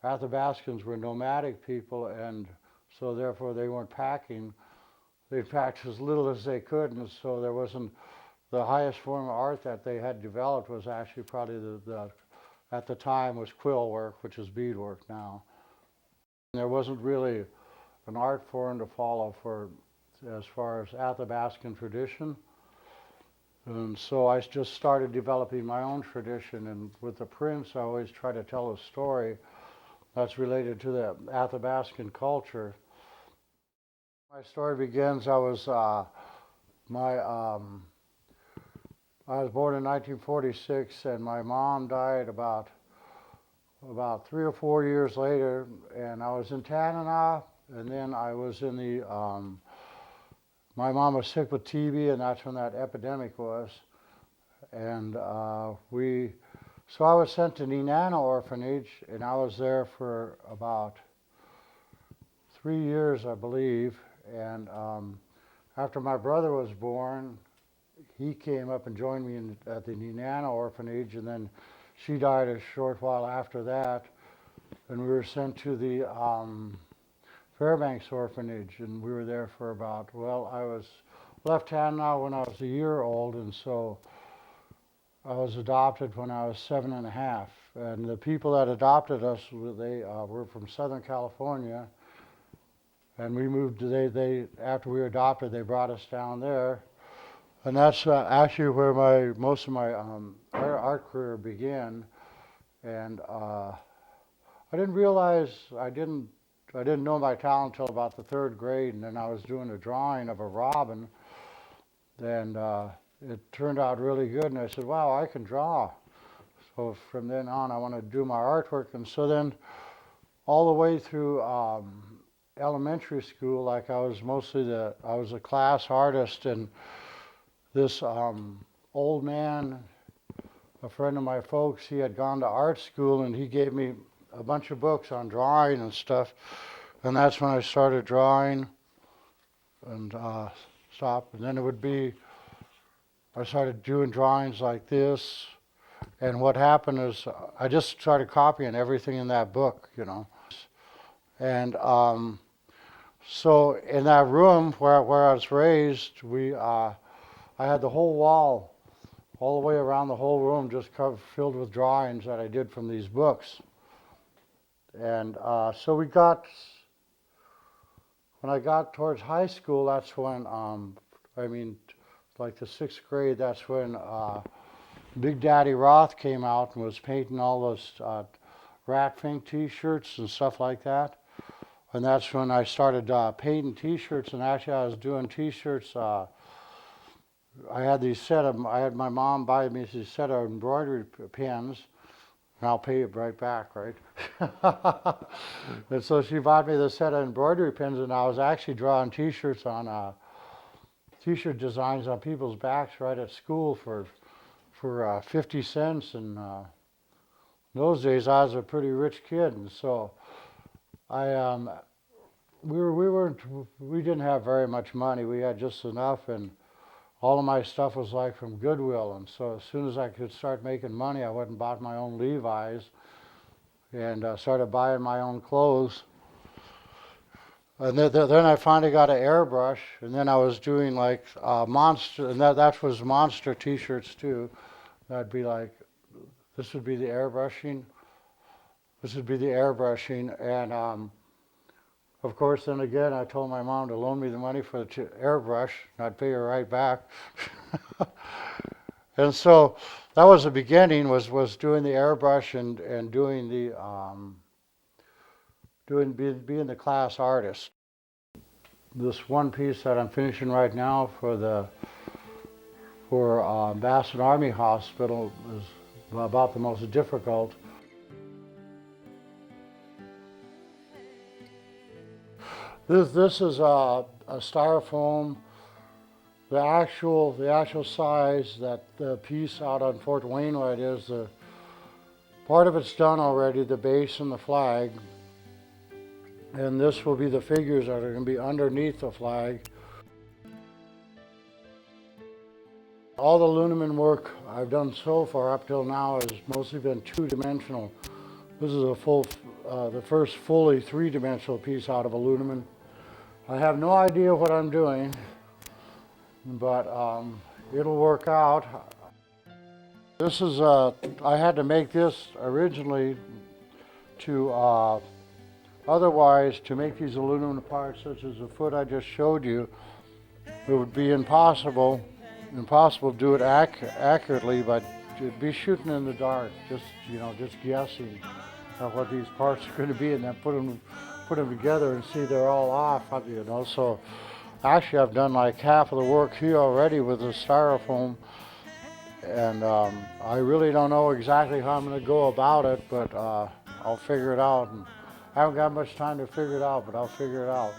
Athabascans were nomadic people, and so therefore they weren't packing. They packed as little as they could, and so there wasn't the highest form of art that they had developed was actually probably at the time was quill work, which is beadwork now. And there wasn't really an art form to follow for as far as Athabascan tradition. And so I just started developing my own tradition, and with the prints I always try to tell a story that's related to the Athabascan culture. My story begins, I was born in 1946, and my mom died about 3 or 4 years later, and I was in Tanana, and then I was in the, my mom was sick with TB, and that's when that epidemic was. And so I was sent to Nenana orphanage, and I was there for about 3 years, I believe. And after my brother was born, he came up and joined me at the Nenana orphanage, and then she died a short while after that, and we were sent to the Fairbanks orphanage, and we were there for about, well, I was left Tanana when I was a year old, and so I was adopted when I was 7.5. And the people that adopted us, they were from Southern California, and we moved. After we were adopted, they brought us down there, and that's actually where most of my art career began. And I didn't realize I didn't know my talent until about the 3rd grade, and then I was doing a drawing of a robin, and it turned out really good. And I said, "Wow, I can draw." So from then on, I wanted to do my artwork, and so then all the way through elementary school, like I was a class artist, and this old man, a friend of my folks, he had gone to art school, and he gave me a bunch of books on drawing and stuff, and that's when I started drawing and stopped. And then I started doing drawings like this, and what happened is I just started copying everything in that book, And so in that room where I was raised, I had the whole wall, all the way around the whole room, just filled with drawings that I did from these books. And so when I got towards high school, that's when, like the 6th grade, that's when Big Daddy Roth came out and was painting all those Rat Fink t-shirts and stuff like that. And that's when I started painting t-shirts, and actually I was doing t-shirts. I had my mom buy me a set of embroidery pens, and I'll pay it right back, right? And so she bought me the set of embroidery pens, and I was actually drawing t-shirts on t-shirt designs on people's backs right at school for 50 cents. And in those days, I was a pretty rich kid, and so we didn't have very much money. We had just enough, and all of my stuff was like from Goodwill. And so as soon as I could start making money, I went and bought my own Levi's and started buying my own clothes. And then I finally got an airbrush, and then I was doing like monster, and that was monster t-shirts too. That'd be like, this would be the airbrushing. And of course, then again, I told my mom to loan me the money for the airbrush, and I'd pay her right back. And so that was the beginning, was doing the airbrush and doing the being the class artist. This one piece that I'm finishing right now for Bassin Army Hospital is about the most difficult. This is a styrofoam. The actual size that the piece out on Fort Wainwright is, part of it's done already, the base and the flag. And this will be the figures that are going to be underneath the flag. All the Luneman work I've done so far up till now has mostly been 2-dimensional. This is a full the first fully three-dimensional piece out of aluminum. I have no idea what I'm doing, but it'll work out. This is, I had to make this originally to, otherwise to make these aluminum parts such as the foot I just showed you, it would be impossible to do it accurately, but you'd be shooting in the dark, just guessing at what these parts are going to be, and then put them together and see they're all off, So actually, I've done like half of the work here already with the styrofoam, and I really don't know exactly how I'm going to go about it, but I'll figure it out. And I haven't got much time to figure it out, but I'll figure it out.